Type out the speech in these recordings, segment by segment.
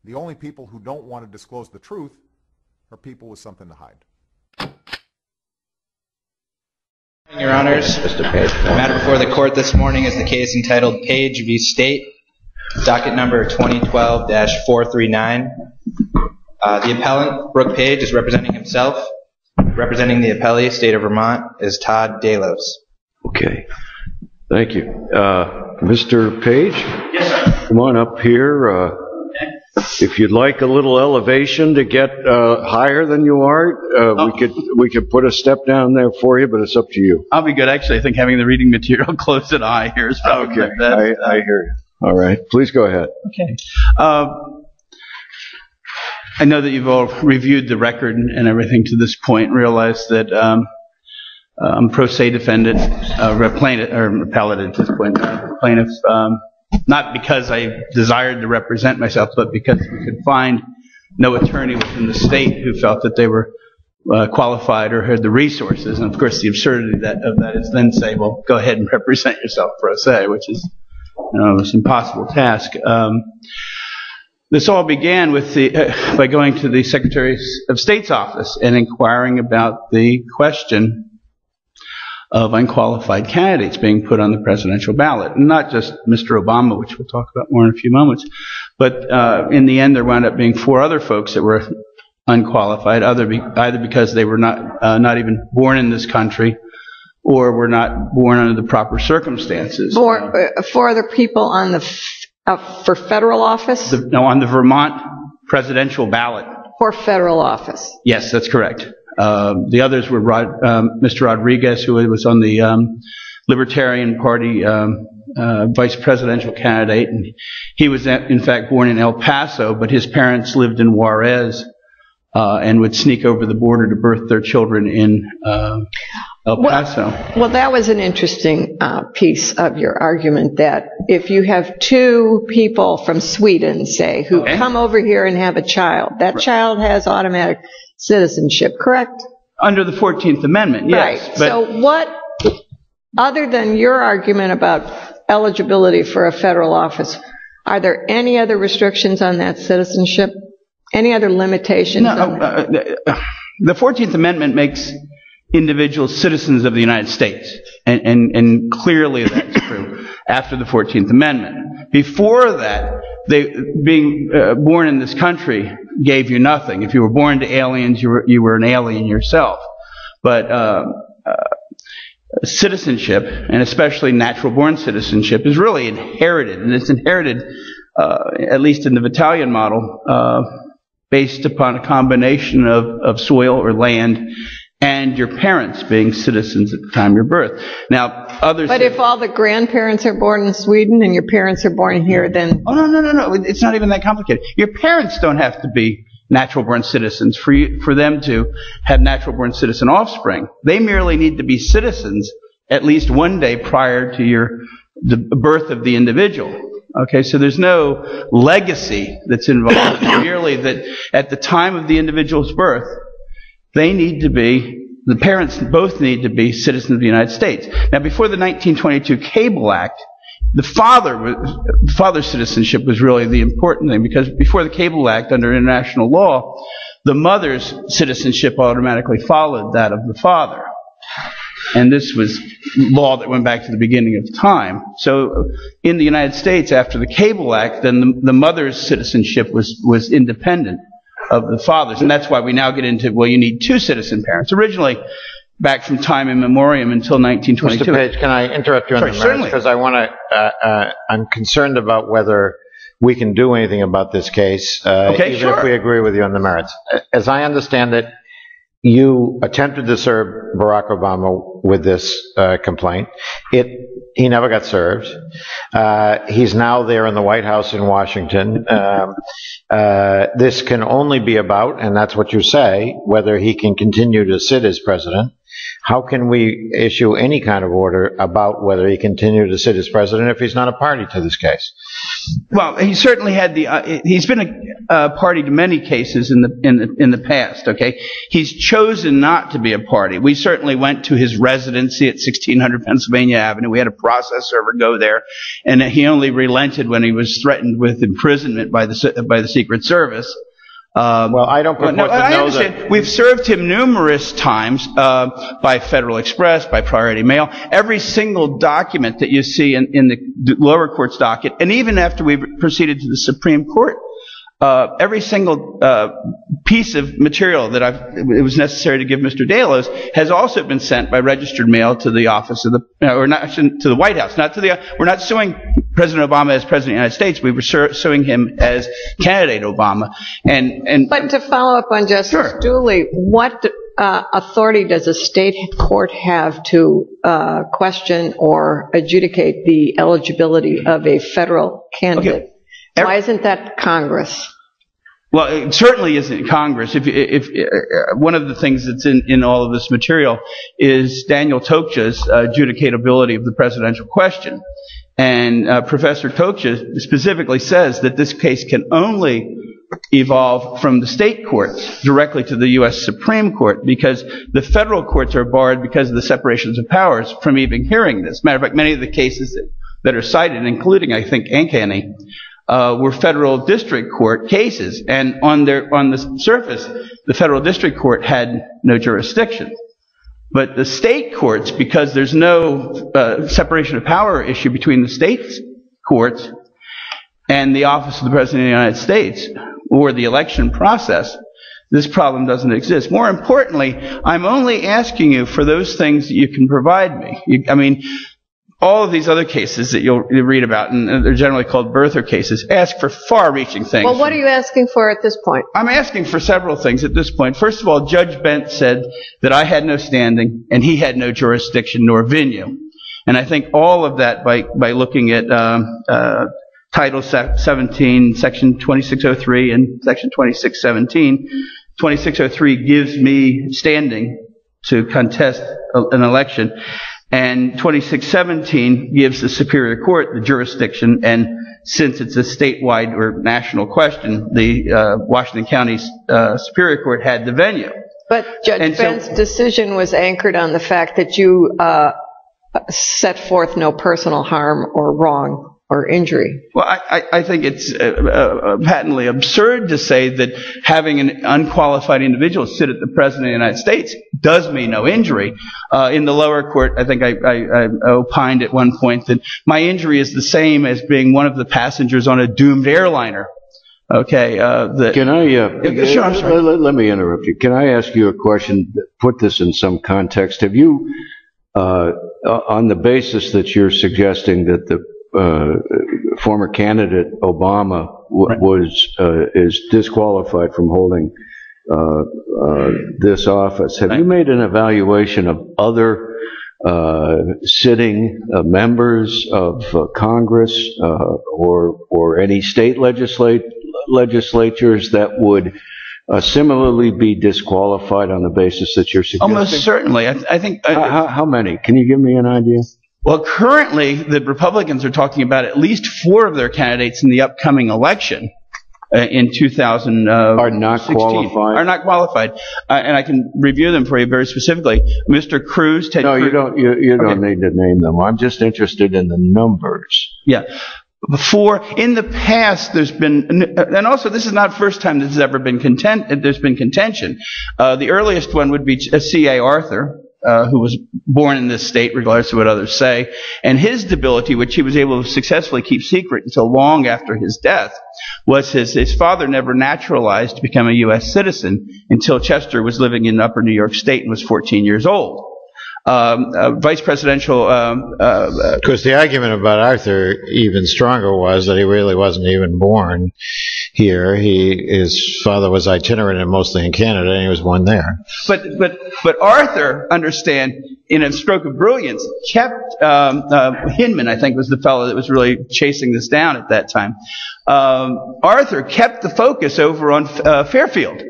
The only people who don't want to disclose the truth are people with something to hide. Your Honors, Mr. Page. The matter before the court this morning is the case entitled Page v. State, docket number 2012-439. The appellant, Brooke Page, is representing himself. Representing the appellee, State of Vermont, is Todd Delos. Okay. Thank you. Mr. Page? Yes, sir. Come on up here. If you'd like a little elevation to get higher than you are, we could put a step down there for you, but it's up to you. I'll be good. Actually, I think having the reading material close to eye here is probably okay. I hear you. All right. Please go ahead. Okay. I know that you've all reviewed the record and everything to this point and realized that I'm pro se defendant, plaintiff, or appellate at this point, plaintiff, not because I desired to represent myself, but because we could find no attorney within the state who felt that they were qualified or had the resources. And of course, the absurdity of that is then say, well, go ahead and represent yourself pro se, which is an impossible task. This all began with by going to the Secretary of State's office and inquiring about the question of unqualified candidates being put on the presidential ballot. And not just Mr. Obama, which we'll talk about more in a few moments, but in the end there wound up being 4 other folks that were unqualified, either because they were not even born in this country or were not born under the proper circumstances. 4 other people on for federal office? On the Vermont presidential ballot. For federal office? Yes, that's correct. The others were Mr. Rodriguez, who was on the Libertarian Party vice presidential candidate, and he was in fact born in El Paso, but his parents lived in Juarez and would sneak over the border to birth their children in El Paso. Well, that was an interesting piece of your argument, that if you have 2 people from Sweden, say, who come over here and have a child, that child has automatic citizenship, correct? Under the 14th Amendment, yes. Right. So what, other than your argument about eligibility for a federal office, are there any other restrictions on that citizenship? Any other limitations on that? The 14th Amendment makes individuals citizens of the United States, and clearly that's true after the 14th Amendment. Before that, being born in this country gave you nothing. If you were born to aliens, you were an alien yourself. But citizenship, and especially natural-born citizenship, is really inherited, and it's inherited, at least in the battalion model, based upon a combination of soil or land and your parents being citizens at the time of your birth. Now, others. But if all the grandparents are born in Sweden and your parents are born here, then. Oh, no. It's not even that complicated. Your parents don't have to be natural-born citizens for them to have natural-born citizen offspring. They merely need to be citizens at least one day prior to the birth of the individual. Okay, so there's no legacy that's involved. It's merely that at the time of the individual's birth, the parents both need to be citizens of the United States. Now, before the 1922 Cable Act, the father's citizenship was really the important thing, because before the Cable Act, under international law, the mother's citizenship automatically followed that of the father. And this was law that went back to the beginning of time. So in the United States, after the Cable Act, then the mother's citizenship was independent of the father's. And that's why we now get into, well, you need 2 citizen parents. Originally, back from time immemorial until 1922. Mr. Page, can I interrupt you on the merits? Because I want to, I'm concerned about whether we can do anything about this case, even if we agree with you on the merits. As I understand it, you attempted to serve Barack Obama with this complaint. He never got served. He's now there in the White House in Washington. This can only be about, and that's what you say, whether he can continue to sit as president. How can we issue any kind of order about whether he continue to sit as president if he's not a party to this case? Well, he certainly had he's been party to many cases in the past. Okay, he's chosen not to be a party. We certainly went to his residency at 1600 Pennsylvania Avenue. We had a process server go there, and he only relented when he was threatened with imprisonment by the Secret Service. Well, I don't purport to know that. We've served him numerous times by Federal Express, by Priority Mail. Every single document that you see in the lower court's docket, and even after we proceeded to the Supreme Court, every single piece of material that it was necessary to give Mr. Delos has also been sent by registered mail to the office of or not to the White House. We're not suing President Obama as President of the United States. We were suing him as candidate Obama. But to follow up on Justice Dooley, what authority does a state court have to question or adjudicate the eligibility of a federal candidate? Okay. Why isn't that Congress? Well, it certainly isn't Congress. If one of the things that's in all of this material is Daniel Tokja's adjudicatability of the presidential question. And Professor Tokja specifically says that this case can only evolve from the state courts directly to the U.S. Supreme Court, because the federal courts are barred because of the separations of powers from even hearing this. Matter of fact, many of the cases that are cited, including, I think, Ankeny, were federal district court cases, and on the surface, the federal district court had no jurisdiction. But the state courts, because there's no separation of power issue between the state courts and the office of the President of the United States or the election process, this problem doesn't exist. More importantly, I'm only asking you for those things that you can provide me. All of these other cases that you'll read about, and they're generally called birther cases, ask for far-reaching things. Well, what are you asking for at this point? I'm asking for several things at this point. First of all, Judge Bent said that I had no standing and he had no jurisdiction nor venue. And I think all of that by looking at Title 17, Section 2603 and Section 2617. 2603 gives me standing to contest an election. And 2617 gives the Superior Court the jurisdiction, and since it's a statewide or national question, the Washington County's Superior Court had the venue. But Judge Bent's decision was anchored on the fact that you set forth no personal harm or wrong or injury. Well, I think it's patently absurd to say that having an unqualified individual sit at the President of the United States does mean no injury. In the lower court, I think I opined at one point that my injury is the same as being one of the passengers on a doomed airliner. Okay. Can I? Sure, I'm sorry. Let me interrupt you. Can I ask you a question? Put this in some context. Have you, on the basis that you're suggesting that the former candidate Obama is disqualified from holding this office, have you made an evaluation of other sitting members of Congress or any state legislatures that would similarly be disqualified on the basis that you're suggesting? Almost certainly. I think. How many? Can you give me an idea? Well, currently, the Republicans are talking about at least 4 of their candidates in the upcoming election in 2016. Are not qualified? Are not qualified. And I can review them for you very specifically. Mr. Cruz, Ted Cruz. No, you don't need to name them. I'm just interested in the numbers. Yeah. In the past, there's been, and also this is not the first time this has ever been there's been contention. The earliest one would be C.A. Arthur, who was born in this state, regardless of what others say, and his debility, which he was able to successfully keep secret until long after his death, was his father never naturalized to become a U.S. citizen until Chester was living in Upper New York State and was 14 years old. Vice presidential. Because the argument about Arthur, even stronger, was that he really wasn't even born here. His father was itinerant and mostly in Canada, and he was born there. But Arthur, understand, in a stroke of brilliance, kept Hinman, I think, was the fellow that was really chasing this down at that time. Arthur kept the focus over on Fairfield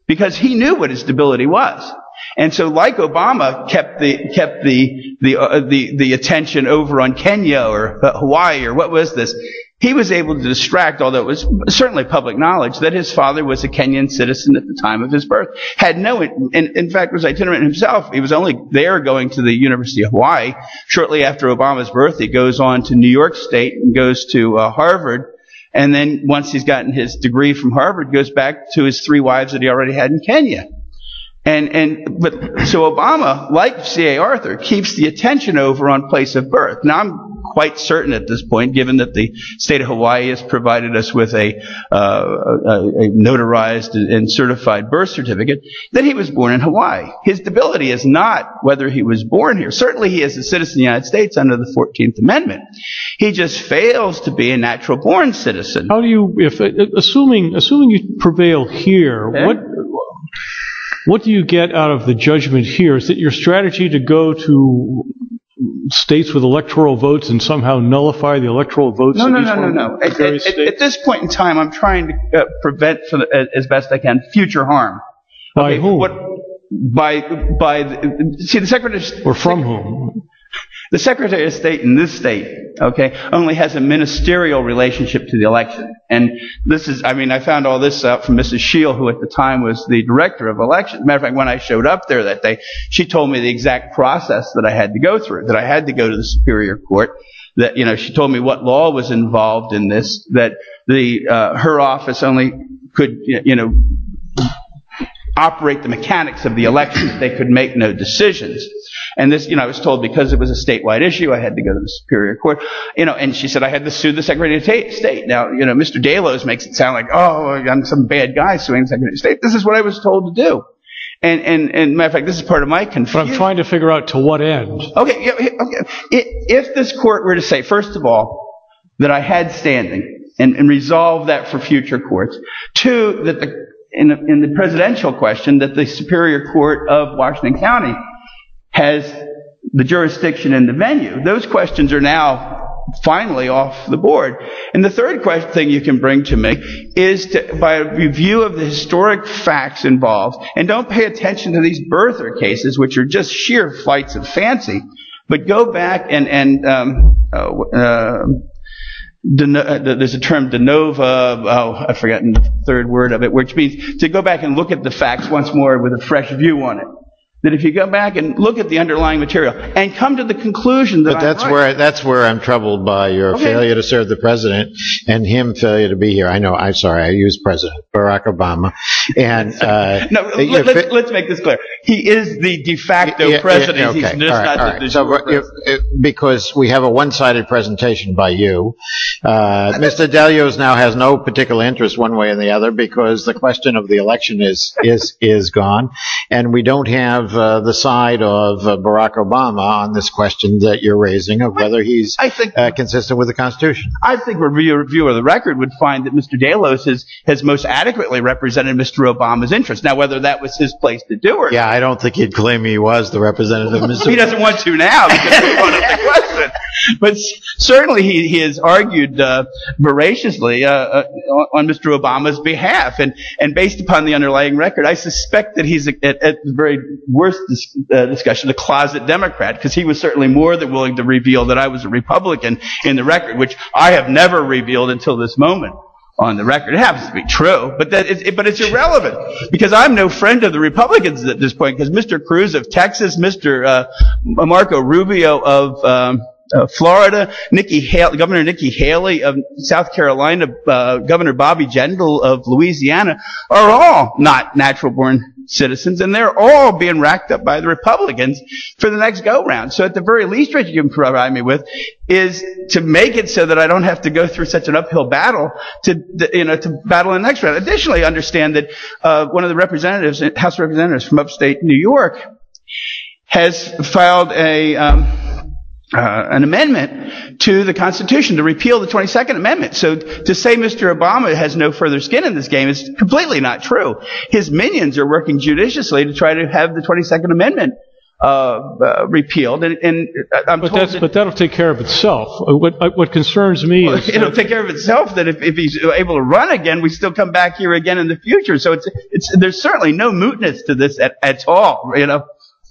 because he knew what his debility was. And so, like Obama kept the attention over on Kenya or Hawaii or what was this, he was able to distract, although it was certainly public knowledge, that his father was a Kenyan citizen at the time of his birth. Had no, in fact, was itinerant himself. He was only there going to the University of Hawaii. Shortly after Obama's birth, he goes on to New York State and goes to Harvard. And then once he's gotten his degree from Harvard, goes back to his 3 wives that he already had in Kenya. But so Obama, like C.A. Arthur, keeps the attention over on place of birth. Now, I'm quite certain at this point, given that the state of Hawaii has provided us with a notarized and certified birth certificate, that he was born in Hawaii. His debility is not whether he was born here. Certainly he is a citizen of the United States under the 14th Amendment. He just fails to be a natural-born citizen. How do you, assuming you prevail here, okay, what do you get out of the judgment here? Is it your strategy to go to states with electoral votes and somehow nullify the electoral votes? No. At this point in time, I'm trying to prevent, as best I can, future harm. By whom? See, the Secretary... Or from whom? The Secretary of State in this state, okay, only has a ministerial relationship to the election. And this is, I found all this out from Mrs. Scheel, who at the time was the director of elections. Matter of fact, when I showed up there that day, she told me the exact process that I had to go through, that I had to go to the Superior Court, that, she told me what law was involved in this, that her office only could, operate the mechanics of the election. They could make no decisions. And this, I was told because it was a statewide issue, I had to go to the Superior Court. And she said I had to sue the Secretary of State. Now, Mr. Delos makes it sound like, oh, I'm some bad guy suing the Secretary of State. This is what I was told to do. And matter of fact, this is part of my confusion. But I'm trying to figure out to what end. Okay. If this court were to say, first of all, that I had standing and resolve that for future courts. 2, that in the presidential question, that the Superior Court of Washington County has the jurisdiction and the venue. Those questions are now finally off the board. And the third thing you can bring to me is by a review of the historic facts involved, and don't pay attention to these birther cases, which are just sheer flights of fancy, but go back there's a term, de novo, I've forgotten the third word of it, which means to go back and look at the facts once more with a fresh view on it. That if you go back and look at the underlying material and come to the conclusion that that's where I'm troubled by your failure to serve the president and him failure to be here. I used President Barack Obama. And let's make this clear. He is the de facto president. Okay. He's just not the So because we have a one-sided presentation by you, Mr. Delios now has no particular interest one way or the other because the question of the election is gone, and we don't have the side of Barack Obama on this question that you're raising of whether he's consistent with the Constitution. I think a review of the record would find that Mr. Delos has most adequately represented Mr. Obama's interest. Now, whether that was his place to do or not. Yeah, I don't think he'd claim he was the representative of Mr. He doesn't want to now because he wanted the question. But certainly he has argued voraciously on Mr. Obama's behalf. And based upon the underlying record, I suspect that he's at the very worst discussion, a closet Democrat, because he was certainly more than willing to reveal that I was a Republican in the record, which I have never revealed until this moment on the record. It happens to be true, but it's irrelevant because I'm no friend of the Republicans at this point because Mr. Cruz of Texas, Mr. Marco Rubio of Florida, Governor Nikki Haley of South Carolina, Governor Bobby Jindal of Louisiana are all not natural-born citizens, and they're all being racked up by the Republicans for the next go-round. So at the very least, what you can provide me with is to make it so that I don't have to go through such an uphill battle to battle in the next round. Additionally, understand that one of the representatives, House Representatives from upstate New York, has filed an amendment to the Constitution to repeal the 22nd Amendment. So to say Mr. Obama has no further skin in this game is completely not true. His minions are working judiciously to try to have the 22nd Amendment repealed. But that'll take care of itself. What concerns me is... It'll take care of itself that if he's able to run again, we still come back here again in the future. So there's certainly no mootness to this at all,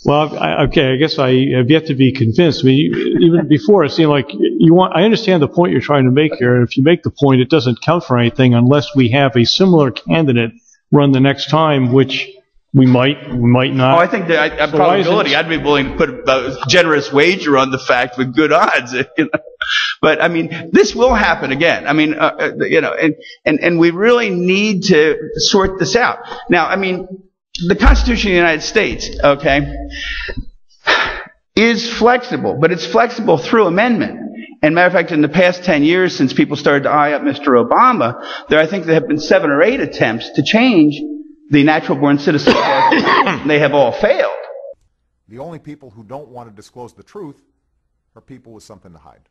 Well, okay, I guess I have yet to be convinced. I mean, even before, it seemed like I understand the point you're trying to make here, and if you make the point, it doesn't count for anything unless we have a similar candidate run the next time, which we might not. Oh, I think that probability, I'd be willing to put a generous wager on the fact with good odds. But I mean, this will happen again. I mean, and we really need to sort this out. Now, I mean, the Constitution of the United States, okay, is flexible, but it's flexible through amendment. And matter of fact, in the past 10 years, since people started to eye up Mr. Obama, I think there have been 7 or 8 attempts to change the natural-born citizen laws. They have all failed. The only people who don't want to disclose the truth are people with something to hide.